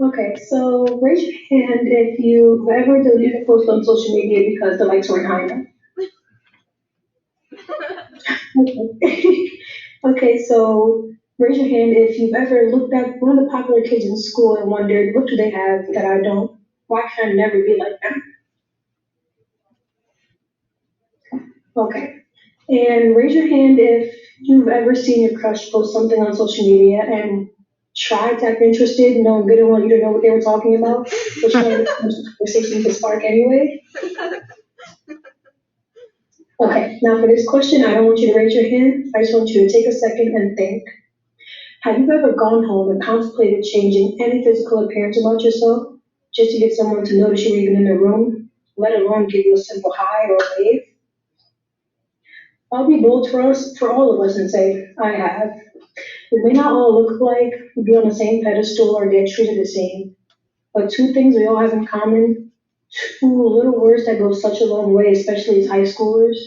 Okay, so raise your hand if you've ever deleted a post on social media because the likes weren't high enough. Okay. Okay, so raise your hand if you've ever looked at one of the popular kids in school and wondered, what do they have that I don't? Why can I never be like them? Okay. And raise your hand if you've ever seen your crush post something on social media and tried to act interested, knowing good and well you didn't know what they were talking about, but trying to come to conversation to spark anyway. Okay, now for this question, I don't want you to raise your hand. I just want you to take a second and think. Have you ever gone home and contemplated changing any physical appearance about yourself just to get someone to notice you even in the room, let alone give you a simple hi or a wave? I'll be bold for all of us, and say, I have. We may not all look like, be on the same pedestal, or get treated the same, but two things we all have in common, two little words that go such a long way, especially as high schoolers,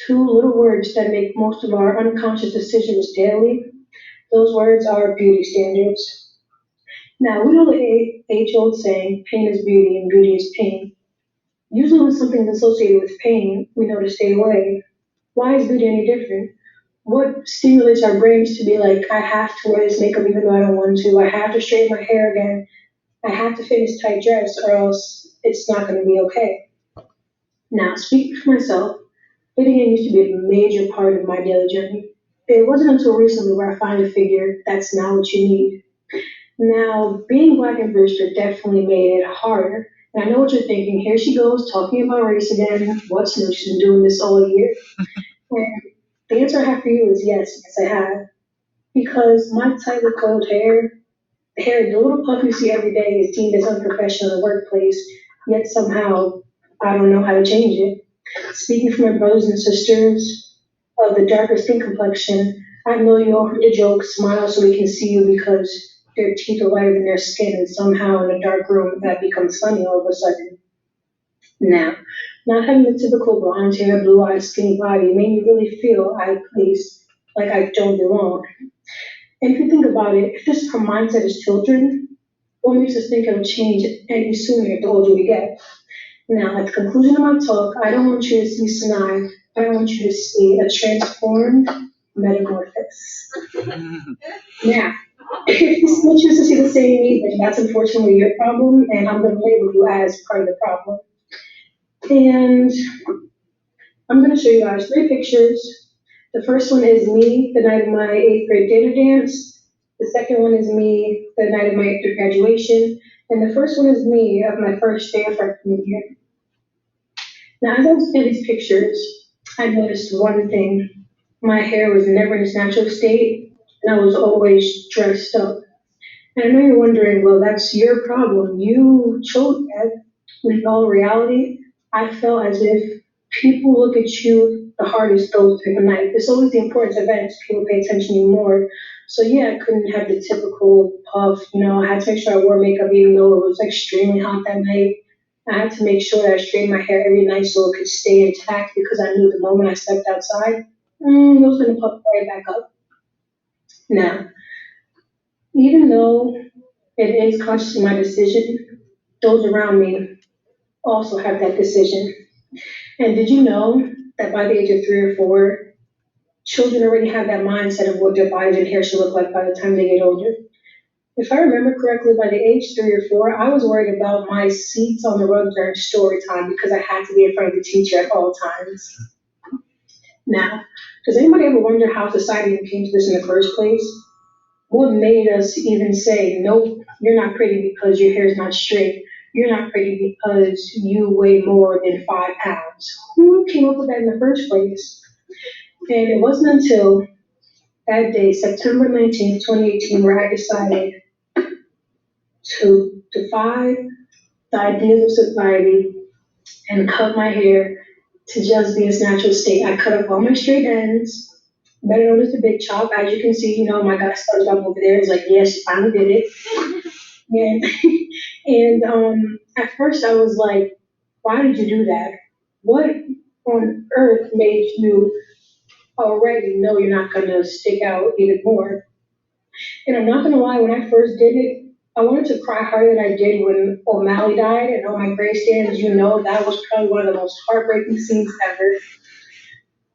two little words that make most of our unconscious decisions daily. Those words are beauty standards. Now, we know the age-old saying, pain is beauty and beauty is pain. Usually when something's associated with pain, we know to stay away. Why is beauty any different? What stimulates our brains to be like, I have to wear this makeup even though I don't want to, I have to straighten my hair again, I have to fit this tight dress or else it's not going to be okay. Now, speaking for myself, fitting in used to be a major part of my daily journey. It wasn't until recently where I finally figured that's not what you need. Now, being black and Brewster definitely made it harder. And I know what you're thinking. Here she goes talking about race again. What's new? She's been doing this all year. And the answer I have for you is yes, yes, I have. Because my tightly coiled hair, the little puff you see every day is deemed as unprofessional in the workplace, yet somehow I don't know how to change it. Speaking for my brothers and sisters of the darker skin complexion, I know you all heard the joke, smile so we can see you because their teeth are lighter than their skin, and somehow in a dark room that becomes sunny all of a sudden. Now, not having the typical blonde hair, blue eyes, skinny body made me really feel out of place, like I don't belong. And if you think about it, if this is our mindset as children, what makes us think it'll change any sooner the older we get? Now, at the conclusion of my talk, I don't want you to see Sanai, I want you to see a transformed metamorphosis. Now, if you still choose to see the same me, then that's unfortunately your problem, and I'm going to label you as part of the problem. And I'm going to show you guys three pictures. The first one is me the night of my eighth grade dinner dance. The second one is me the night of my eighth grade graduation. And the first one is me of my first day of freshman year. Now, as I was looking at these pictures, I noticed one thing. My hair was never in its natural state, and I was always dressed up. And I know you're wondering, well, that's your problem. You chose that. In all reality, I felt as if people look at you the hardest those type of night. It's always the important events. People pay attention to you more. So yeah, I couldn't have the typical puff. I had to make sure I wore makeup even though it was extremely hot that night. I had to make sure that I straightened my hair every night so it could stay intact because I knew the moment I stepped outside, it was going to pop right back up. Now, even though it is consciously my decision, those around me also have that decision. And did you know that by the age of 3 or 4, children already have that mindset of what their bodies and hair should look like by the time they get older? If I remember correctly, by the age 3 or 4, I was worried about my seats on the rug during story time because I had to be in front of the teacher at all times. Now, does anybody ever wonder how society even came to this in the first place? What made us even say, nope, you're not pretty because your hair is not straight. You're not pretty because you weigh more than 5 pounds. Who came up with that in the first place? And it wasn't until that day, September 19th, 2018, where I decided to defy the ideas of society and cut my hair to just be its natural state. I cut off all my straight ends, better known as the big chop. As you can see, my guy SpongeBob over there is like, yeah, she finally did it. And at first I was like, why did you do that? What on earth made you already know you're not gonna stick out even more? And I'm not gonna lie, when I first did it, I wanted to cry harder than I did when O'Malley died, and on my gravestone, as you know, that was probably one of the most heartbreaking scenes ever.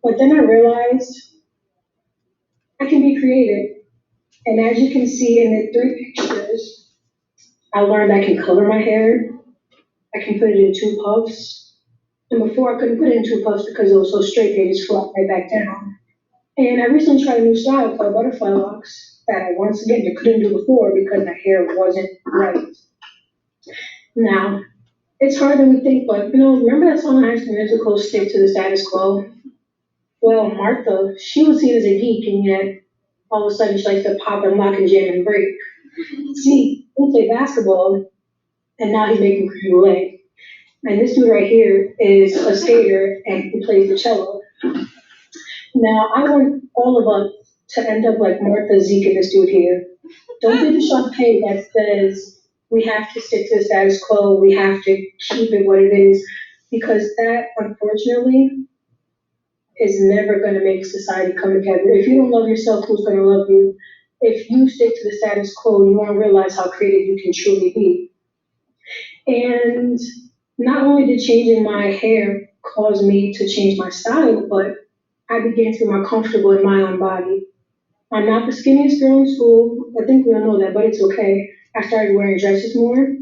But then I realized I can be creative. And as you can see in the three pictures, I learned I can color my hair, I can put it in two puffs. And before I couldn't put it in two puffs because it was so straight, they just flopped right back down. And I recently tried a new style called butterfly locks that I once again couldn't do before because my hair wasn't right. Now, it's harder than we think, but remember that song in High School Musical, Stick to the Status Quo? Well, Martha, she was seen as a geek, and yet all of a sudden she likes to pop and lock and jam and break. See, he played basketball, and now he's making creme brulee. And this dude right here is a skater, and he plays the cello. Now, I want all of us to end up like Martha, Zeke, and this dude here. Don't be the champagne that says we have to stick to the status quo, we have to keep it what it is, because that, unfortunately, is never going to make society come together. If you don't love yourself, who's going to love you? If you stick to the status quo, you won't realize how creative you can truly be. And not only did changing my hair cause me to change my style, but I began to be more comfortable in my own body. I'm not the skinniest girl in school. I think we all know that, but it's okay. I started wearing dresses more.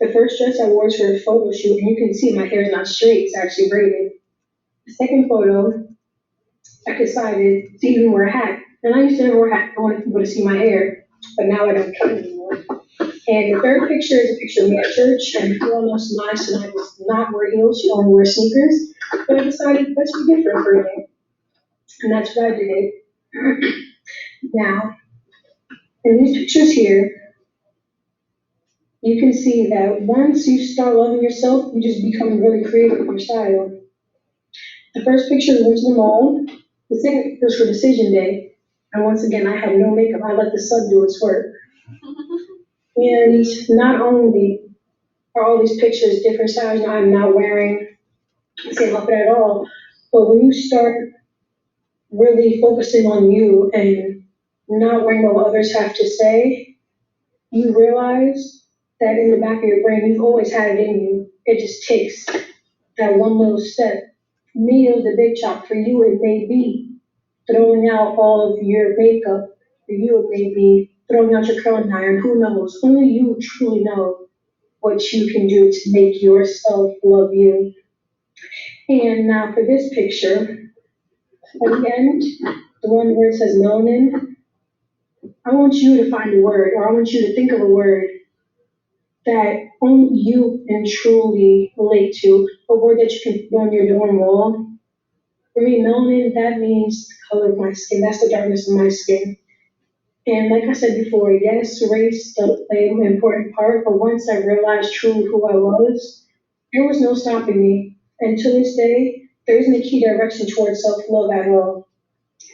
The first dress I wore was for a photo shoot, and you can see my hair is not straight, it's actually braided. The second photo, I decided to even wear a hat. And I used to never wear a hat. I wanted people to see my hair, but now I don't care anymore. And the third picture is a picture of me at church, and you all know Sanai does not wear heels, she only wears sneakers. But I decided let's be different for me, and that's what I did. Now, in these pictures here, you can see that once you start loving yourself, you just become really creative in your style. The first picture we went to the mall. The second picture was for decision day. And once again, I had no makeup. I let the sun do its work. And not only are all these pictures different styles, I'm not wearing the same outfit at all, but when you start really focusing on you and not worrying about what others have to say, you realize that in the back of your brain, you've always had it in you. It just takes that one little step. For me, it was a big chop. For you, it may be throwing out all of your makeup. For you, it may be throwing out your curling iron. Who knows? Only you truly know what you can do to make yourself love you. And now for this picture, at the end, the one where it says melanin, I want you to find a word, or I want you to think of a word that only you can truly relate to, a word that you can put on your dorm wall. For me, melanin, that means the color of my skin. That's the darkness of my skin. And like I said before, yes, race does play an important part, but once I realized truly who I was, there was no stopping me. And to this day, there isn't a key direction towards self-love at all.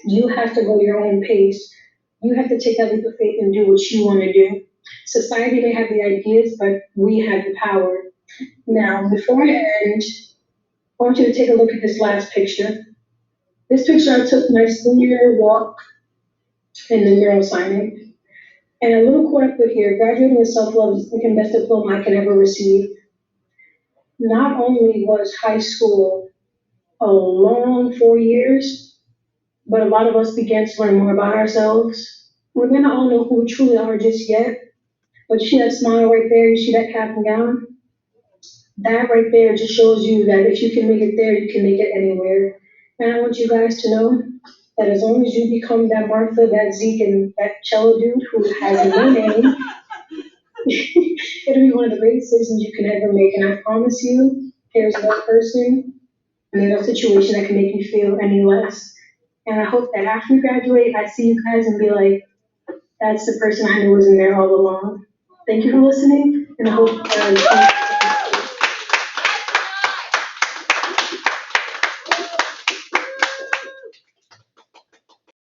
You have to go your own pace. You have to take that leap of faith and do what you want to do. Society may have the ideas, but we have the power. Now, before I end, I want you to take a look at this last picture. This picture I took my senior walk in the mural signing. And a little quote I put here, graduating with self-love is the second best diploma I can ever receive. Not only was high school a long 4 years, but a lot of us began to learn more about ourselves. We may not all know who we truly are just yet, but you see that smile right there, you see that cap and gown? That right there just shows you that if you can make it there, you can make it anywhere. And I want you guys to know that as long as you become that Martha, that Zeke, and that cello dude who has no name, it'll be one of the greatest decisions you can ever make. And I promise you, there's no person and there's no situation that can make you feel any less. And I hope that after you graduate, I see you guys and be like, that's the person I knew was in there all along. Thank you for listening. And I hope,